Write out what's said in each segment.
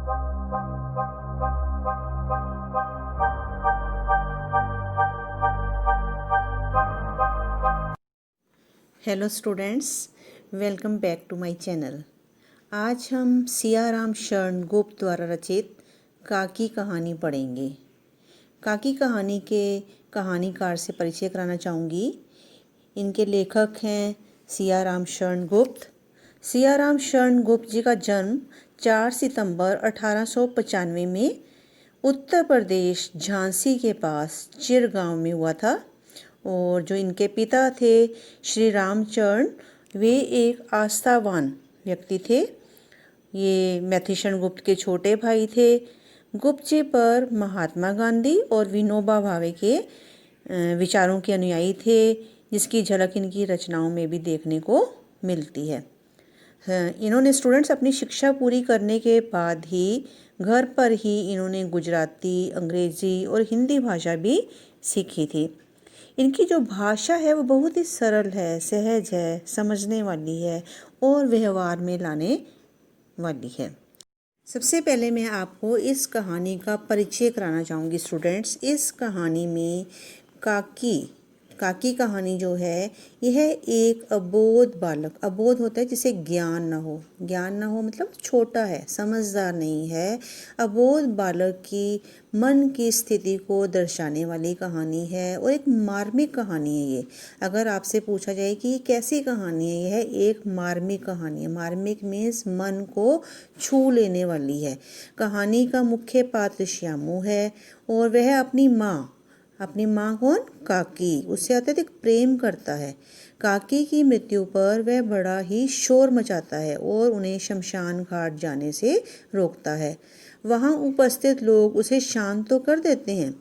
Hello students, welcome back to my channel. आज हम सियाराम शरण गुप्त द्वारा रचित काकी कहानी पढ़ेंगे। काकी कहानी के कहानीकार से परिचय कराना चाहूँगी। इनके लेखक हैं सियाराम शरण गुप्त। सियाराम शरण गुप्त जी का जन्म 4 सितंबर 1895 में उत्तर प्रदेश झांसी के पास चिर गांव में हुआ था। और जो इनके पिता थे श्री रामचरण, वे एक आस्थावान व्यक्ति थे। ये मैथिशरण गुप्त के छोटे भाई थे। गुप्त जी पर महात्मा गांधी और विनोबा भावे के विचारों के अनुयायी थे, जिसकी झलक इनकी रचनाओं में भी देखने को मिलती है। इन्होंने स्टूडेंट्स अपनी शिक्षा पूरी करने के बाद ही घर पर ही इन्होंने गुजराती, अंग्रेजी और हिंदी भाषा भी सीखी थी। इनकी जो भाषा है वो बहुत ही सरल है, सहज है, समझने वाली है और व्यवहार में लाने वाली है। सबसे पहले मैं आपको इस कहानी का परिचय कराना चाहूँगी स्टूडेंट्स। इस कहानी में काकी कहानी जो है, यह एक अबोध बालक, अबोध होता है जिसे ज्ञान न हो मतलब छोटा है, समझदार नहीं है। अबोध बालक की मन की स्थिति को दर्शाने वाली कहानी है और एक मार्मिक कहानी है ये। अगर आपसे पूछा जाए कि ये कैसी कहानी है, यह एक मार्मिक कहानी है। मार्मिक मीन्स मन को छू लेने वाली है। कहानी का मुख्य पात्र श्यामू है और वह अपनी माँ कौन? काकी, उससे अत्यधिक प्रेम करता है। काकी की मृत्यु पर वह बड़ा ही शोर मचाता है और उन्हें शमशान घाट जाने से रोकता है। वहाँ उपस्थित लोग उसे शांत तो कर देते हैं,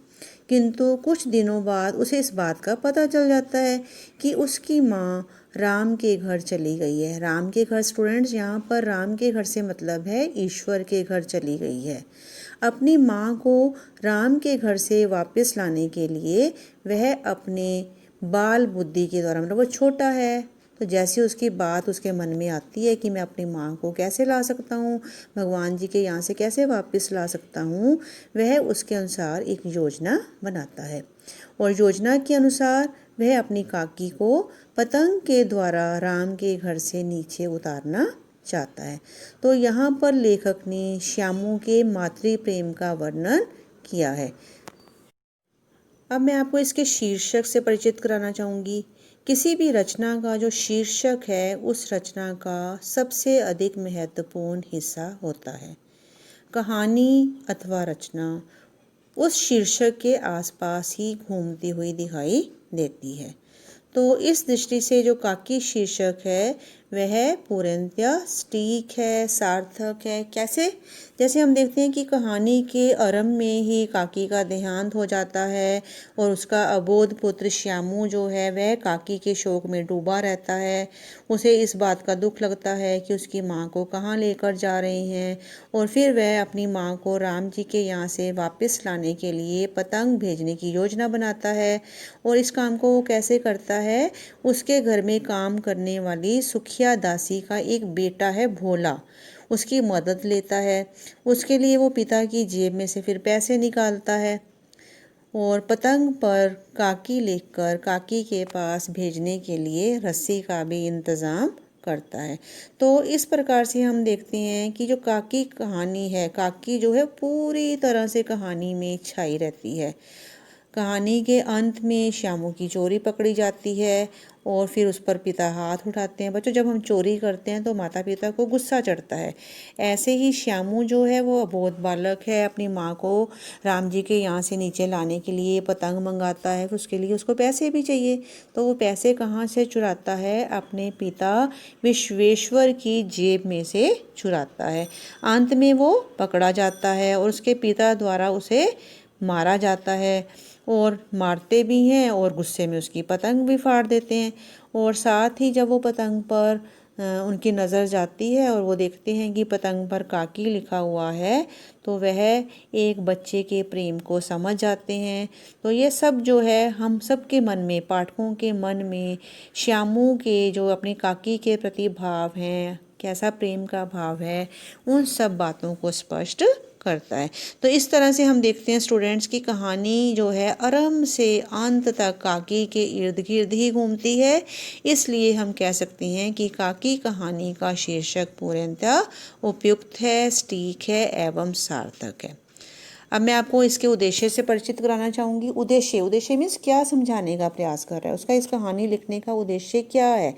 किंतु कुछ दिनों बाद उसे इस बात का पता चल जाता है कि उसकी माँ राम के घर चली गई है। राम के घर स्टूडेंट्स, यहाँ पर राम के घर से मतलब है ईश्वर के घर चली गई है। अपनी माँ को राम के घर से वापस लाने के लिए वह अपने बाल बुद्धि के द्वारा, मतलब वो छोटा है, तो जैसे उसकी बात उसके मन में आती है कि मैं अपनी माँ को कैसे ला सकता हूँ, भगवान जी के यहाँ से कैसे वापस ला सकता हूँ, वह उसके अनुसार एक योजना बनाता है। और योजना के अनुसार वह अपनी काकी को पतंग के द्वारा राम के घर से नीचे उतारना चाहता है। तो यहाँ पर लेखक ने श्यामू के मातृ प्रेम का वर्णन किया है। अब मैं आपको इसके शीर्षक से परिचित कराना चाहूँगी। किसी भी रचना का जो शीर्षक है, उस रचना का सबसे अधिक महत्वपूर्ण हिस्सा होता है। कहानी अथवा रचना उस शीर्षक के आसपास ही घूमती हुई दिखाई देती है। तो इस दृष्टि से जो काकी शीर्षक है वह पूर्णतः सटीक है, सार्थक है। कैसे? जैसे हम देखते हैं कि कहानी के आरंभ में ही काकी का देहांत हो जाता है और उसका अबोध पुत्र श्यामू जो है वह काकी के शोक में डूबा रहता है। उसे इस बात का दुख लगता है कि उसकी माँ को कहाँ लेकर जा रहे हैं, और फिर वह अपनी माँ को राम जी के यहाँ से वापस लाने के लिए पतंग भेजने की योजना बनाता है। और इस काम को वो कैसे करता है? उसके घर में काम करने वाली सुखिया दासी का एक बेटा है भोला, उसकी मदद लेता है। उसके लिए वो पिता की जेब में से फिर पैसे निकालता है और पतंग पर काकी लिखकर काकी के पास भेजने के लिए रस्सी का भी इंतज़ाम करता है। तो इस प्रकार से हम देखते हैं कि जो काकी कहानी है, काकी जो है पूरी तरह से कहानी में छाई रहती है। कहानी के अंत में श्यामू की चोरी पकड़ी जाती है और फिर उस पर पिता हाथ उठाते हैं। बच्चों, जब हम चोरी करते हैं तो माता पिता को गुस्सा चढ़ता है। ऐसे ही श्यामू जो है वो अबोध बालक है, अपनी माँ को राम जी के यहाँ से नीचे लाने के लिए पतंग मंगाता है, फिर उसके लिए उसको पैसे भी चाहिए। तो वो पैसे कहाँ से चुराता है? अपने पिता विश्वेश्वर की जेब में से चुराता है। अंत में वो पकड़ा जाता है और उसके पिता द्वारा उसे मारा जाता है, और मारते भी हैं और गुस्से में उसकी पतंग भी फाड़ देते हैं। और साथ ही जब वो पतंग पर उनकी नज़र जाती है और वो देखते हैं कि पतंग पर काकी लिखा हुआ है, तो वह एक बच्चे के प्रेम को समझ जाते हैं। तो ये सब जो है हम सब के मन में, पाठकों के मन में श्यामू के जो अपनी काकी के प्रति भाव हैं, कैसा प्रेम का भाव है, उन सब बातों को स्पष्ट करता है। तो इस तरह से हम देखते हैं स्टूडेंट्स की कहानी जो है आरंभ से अंत तक काकी के इर्द गिर्द ही घूमती है। इसलिए हम कह सकते हैं कि काकी कहानी का शीर्षक पूर्णतः उपयुक्त है, सटीक है एवं सार्थक है। अब मैं आपको इसके उद्देश्य से परिचित कराना चाहूँगी। उद्देश्य मीन्स क्या समझाने का प्रयास कर रहा है, उसका इस कहानी लिखने का उद्देश्य क्या है।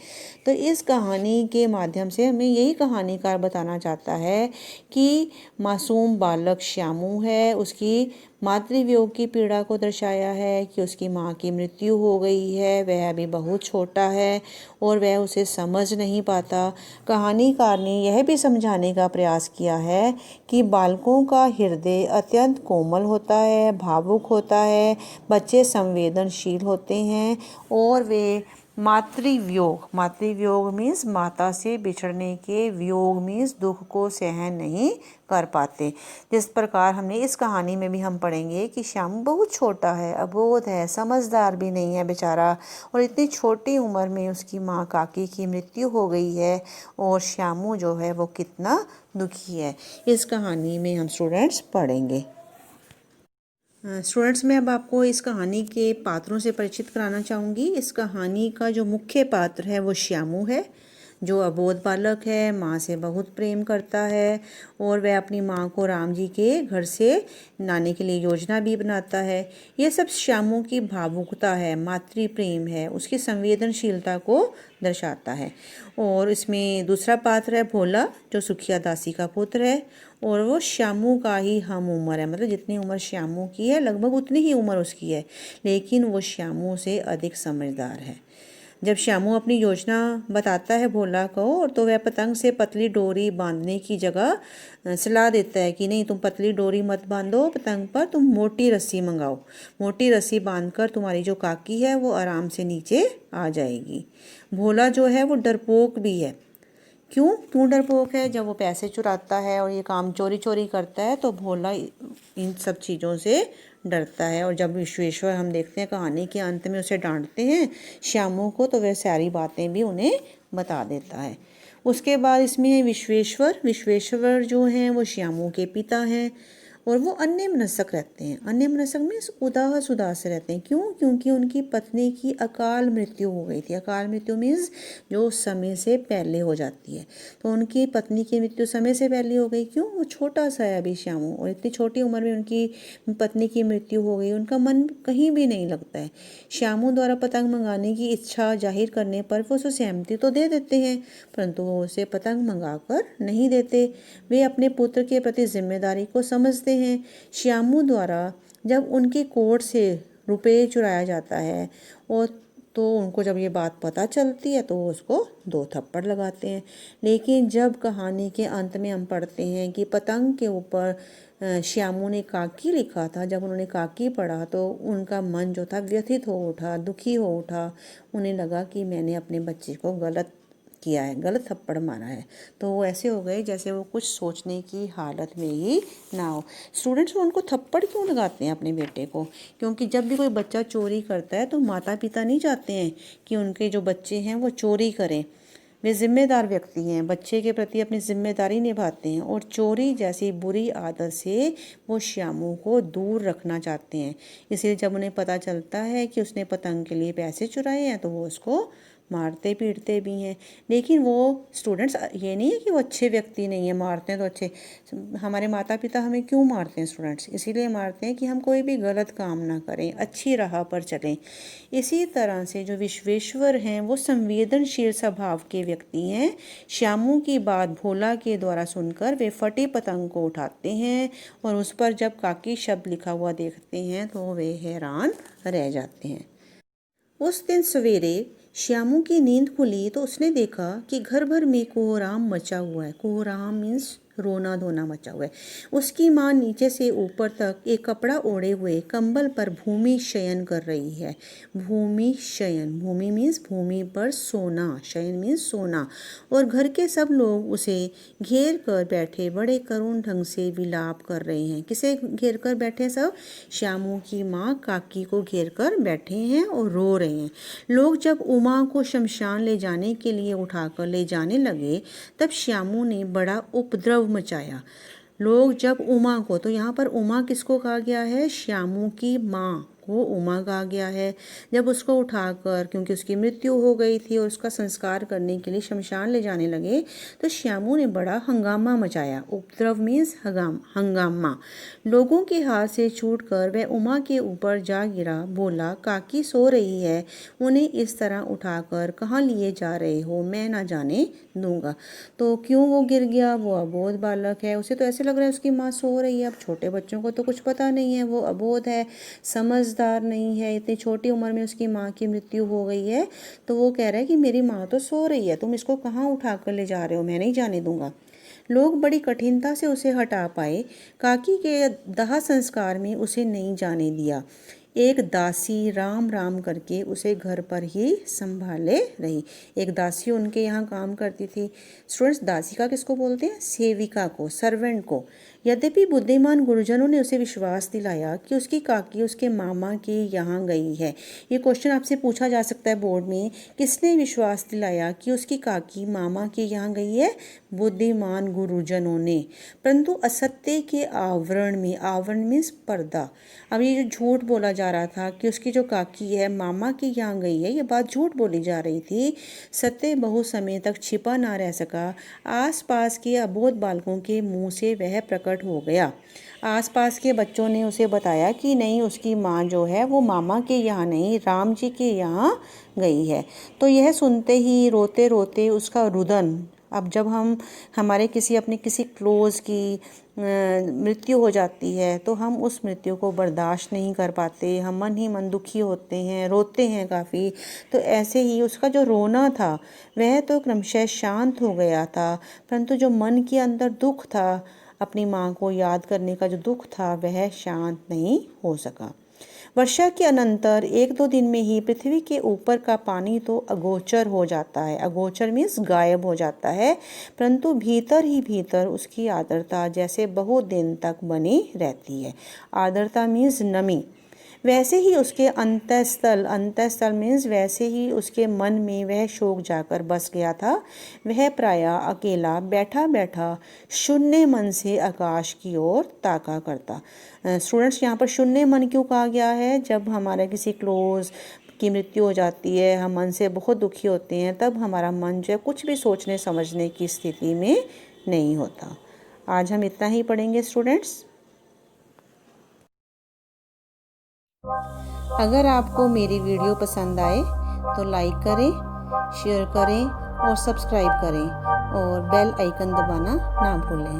तो इस कहानी के माध्यम से हमें यही कहानीकार बताना चाहता है कि मासूम बालक श्यामू है, उसकी मातृवियोग की पीड़ा को दर्शाया है कि उसकी माँ की मृत्यु हो गई है, वह अभी बहुत छोटा है और वह उसे समझ नहीं पाता। कहानीकार ने यह भी समझाने का प्रयास किया है कि बालकों का हृदय अत्यंत कोमल होता है, भावुक होता है, बच्चे संवेदनशील होते हैं और वे मातृवियोग मीन्स माता से बिछड़ने के, वियोग मीन्स दुख को सहन नहीं कर पाते। जिस प्रकार हमने इस कहानी में भी हम पढ़ेंगे कि श्यामू बहुत छोटा है, अबोध है, समझदार भी नहीं है बेचारा, और इतनी छोटी उम्र में उसकी माँ काकी की मृत्यु हो गई है और श्यामू जो है वो कितना दुखी है, इस कहानी में हम स्टूडेंट्स पढ़ेंगे। स्टूडेंट्स मैं अब आपको इस कहानी के पात्रों से परिचित कराना चाहूँगी। इस कहानी का जो मुख्य पात्र है वो श्यामू है, जो अबोध बालक है, माँ से बहुत प्रेम करता है और वह अपनी माँ को राम जी के घर से लाने के लिए योजना भी बनाता है। ये सब श्यामू की भावुकता है, मातृ प्रेम है, उसकी संवेदनशीलता को दर्शाता है। और इसमें दूसरा पात्र है भोला, जो सुखिया दासी का पुत्र है और वो श्यामू का ही हम उम्र है, मतलब जितनी उम्र श्यामू की है लगभग उतनी ही उम्र उसकी है, लेकिन वो श्यामू से अधिक समझदार है। जब श्यामू अपनी योजना बताता है भोला को, और तो वह पतंग से पतली डोरी बांधने की जगह सलाह देता है कि नहीं, तुम पतली डोरी मत बांधो पतंग पर, तुम मोटी रस्सी मंगाओ, मोटी रस्सी बांधकर तुम्हारी जो काकी है वो आराम से नीचे आ जाएगी। भोला जो है वो डरपोक भी है। क्यों डरपोक है? जब वो पैसे चुराता है और ये काम चोरी चोरी करता है तो भोला इन सब चीज़ों से डरता है। और जब विश्वेश्वर हम देखते हैं कहानी के अंत में उसे डांटते हैं श्यामू को, तो वह सारी बातें भी उन्हें बता देता है। उसके बाद इसमें है विश्वेश्वर जो हैं वो श्यामू के पिता हैं और वो अन्यमनस्क रहते हैं। अन्यमनस्क मीन्स उदास उदास रहते हैं। क्योंकि उनकी पत्नी की अकाल मृत्यु हो गई थी। अकाल मृत्यु मीन्स जो समय से पहले हो जाती है, तो उनकी पत्नी की मृत्यु समय से पहले हो गई। क्यों? वो छोटा सा है अभी श्यामू, और इतनी छोटी उम्र में उनकी पत्नी की मृत्यु हो गई, उनका मन कहीं भी नहीं लगता है। श्यामू द्वारा पतंग मंगाने की इच्छा जाहिर करने पर वो उसे सहमति तो दे देते हैं, परंतु वो उसे पतंग मंगा कर नहीं देते। वे अपने पुत्र के प्रति जिम्मेदारी को समझते हैं। श्यामू द्वारा जब उनके कोट से रुपये चुराया जाता है और तो उनको जब ये बात पता चलती है तो वो उसको 2 थप्पड़ लगाते हैं। लेकिन जब कहानी के अंत में हम पढ़ते हैं कि पतंग के ऊपर श्यामू ने काकी लिखा था, जब उन्होंने काकी पढ़ा तो उनका मन जो था व्यथित हो उठा, दुखी हो उठा। उन्हें लगा कि मैंने अपने बच्चे को गलत किया है, गलत थप्पड़ मारा है। तो वो ऐसे हो गए जैसे वो कुछ सोचने की हालत में ही ना हो। स्टूडेंट्स उनको थप्पड़ क्यों लगाते हैं अपने बेटे को? क्योंकि जब भी कोई बच्चा चोरी करता है तो माता पिता नहीं चाहते हैं कि उनके जो बच्चे हैं वो चोरी करें। वे जिम्मेदार व्यक्ति हैं, बच्चे के प्रति अपनी जिम्मेदारी निभाते हैं और चोरी जैसी बुरी आदत से वो श्यामू को दूर रखना चाहते हैं। इसलिए जब उन्हें पता चलता है कि उसने पतंग के लिए पैसे चुराए हैं तो वो उसको मारते पीटते भी हैं। लेकिन वो स्टूडेंट्स ये नहीं है कि वो अच्छे व्यक्ति नहीं है, मारते हैं तो अच्छे। हमारे माता पिता हमें क्यों मारते हैं स्टूडेंट्स? इसीलिए मारते हैं कि हम कोई भी गलत काम ना करें, अच्छी राह पर चलें। इसी तरह से जो विश्वेश्वर हैं वो संवेदनशील स्वभाव के व्यक्ति हैं। श्यामू की बात भोला के द्वारा सुनकर वे फटी पतंग को उठाते हैं और उस पर जब काकी शब्द लिखा हुआ देखते हैं तो वे हैरान रह जाते हैं। उस दिन सवेरे श्यामू की नींद खुली तो उसने देखा कि घर भर में कोहराम मचा हुआ है। कोहराम मीन्स रोना धोना मचा हुआ है। उसकी माँ नीचे से ऊपर तक एक कपड़ा ओढ़े हुए कंबल पर भूमि शयन कर रही है। भूमि शयन, भूमि मीन्स भूमि पर सोना, शयन मीन्स सोना। और घर के सब लोग उसे घेर कर बैठे बड़े करुण ढंग से विलाप कर रहे हैं। किसे घेर कर बैठे सब? श्यामू की माँ काकी को घेर कर बैठे हैं और रो रहे हैं। लोग जब उमा को शमशान ले जाने के लिए उठाकर ले जाने लगे तब श्यामू ने बड़ा उपद्रव मचाया। लोग जब उमा को, तो यहाँ पर उमा किसको कहा गया है? श्यामू की माँ को उमा कहा गया है। जब उसको उठाकर, क्योंकि उसकी मृत्यु हो गई थी और उसका संस्कार करने के लिए शमशान ले जाने लगे तो श्यामू ने बड़ा हंगामा मचाया। उपद्रव मीन्स हंगामा। लोगों के हाथ से छूटकर वह उमा के ऊपर जा गिरा। बोला, काकी सो रही है, उन्हें इस तरह उठाकर कहाँ लिए जा रहे हो? मैं ना जाने दूंगा। तो क्यों वो गिर गया? वो अबोध बालक है, उसे तो ऐसे लग रहा है उसकी माँ सो रही है। अब छोटे बच्चों को तो कुछ पता नहीं है, वो अबोध है, समझदार नहीं है, इतनी छोटी उम्र में उसकी माँ की मृत्यु हो गई है। तो वो कह रहा है कि मेरी माँ तो सो रही है, तुम इसको कहाँ उठा कर ले जा रहे हो? मैं नहीं जाने दूंगा। लोग बड़ी कठिनता से उसे हटा पाए। काकी के दाह संस्कार में उसे नहीं जाने दिया। एक दासी राम राम करके उसे घर पर ही संभाले रही। एक दासी उनके यहाँ काम करती थी। स्टूडेंट्स, दासी का किसको बोलते हैं? सेविका को, सर्वेंट को। यद्यपि बुद्धिमान गुरुजनों ने उसे विश्वास दिलाया कि उसकी काकी उसके मामा के यहाँ गई है। ये क्वेश्चन आपसे पूछा जा सकता है बोर्ड में, किसने विश्वास दिलाया कि उसकी काकी मामा के यहाँ गई है? बुद्धिमान गुरुजनों ने। परंतु असत्य के आवरण में, आवरण मीन्स पर्दा, अब ये जो झूठ बोला जा रहा था कि उसकी जो काकी है मामा के यहाँ गई है, ये बात झूठ बोली जा रही थी। सत्य बहुत समय तक छिपा ना रह सका। आसपास के अबोध बालकों के मुंह से वह प्रकट हो गया। आसपास के बच्चों ने उसे बताया कि नहीं, उसकी माँ जो है वो मामा के यहाँ नहीं, राम जी के यहाँ गई है। तो यह सुनते ही रोते रोते उसका रुदन, अब जब हमारे अपने किसी क्लोज की मृत्यु हो जाती है तो हम उस मृत्यु को बर्दाश्त नहीं कर पाते, हम मन ही मन दुखी होते हैं, रोते हैं काफ़ी। तो ऐसे ही उसका जो रोना था वह तो क्रमशः शांत हो गया था, परंतु जो मन के अंदर दुख था, अपनी माँ को याद करने का जो दुख था, वह शांत नहीं हो सका। वर्षा के अनंतर 1-2 दिन में ही पृथ्वी के ऊपर का पानी तो अगोचर हो जाता है। अगोचर मीन्स गायब हो जाता है, परंतु भीतर ही भीतर उसकी आर्द्रता जैसे बहुत दिन तक बनी रहती है। आर्द्रता मीन्स नमी। वैसे ही उसके अंतःस्थल, अंतःस्थल मीन्स वैसे ही उसके मन में वह शोक जाकर बस गया था। वह प्रायः अकेला बैठा बैठा शून्य मन से आकाश की ओर ताका करता। स्टूडेंट्स, यहाँ पर शून्य मन क्यों कहा गया है? जब हमारे किसी क्लोज की मृत्यु हो जाती है, हम मन से बहुत दुखी होते हैं, तब हमारा मन जो है कुछ भी सोचने समझने की स्थिति में नहीं होता। आज हम इतना ही पढ़ेंगे स्टूडेंट्स। अगर आपको मेरी वीडियो पसंद आए तो लाइक करें, शेयर करें और सब्सक्राइब करें और बेल आइकन दबाना ना भूलें।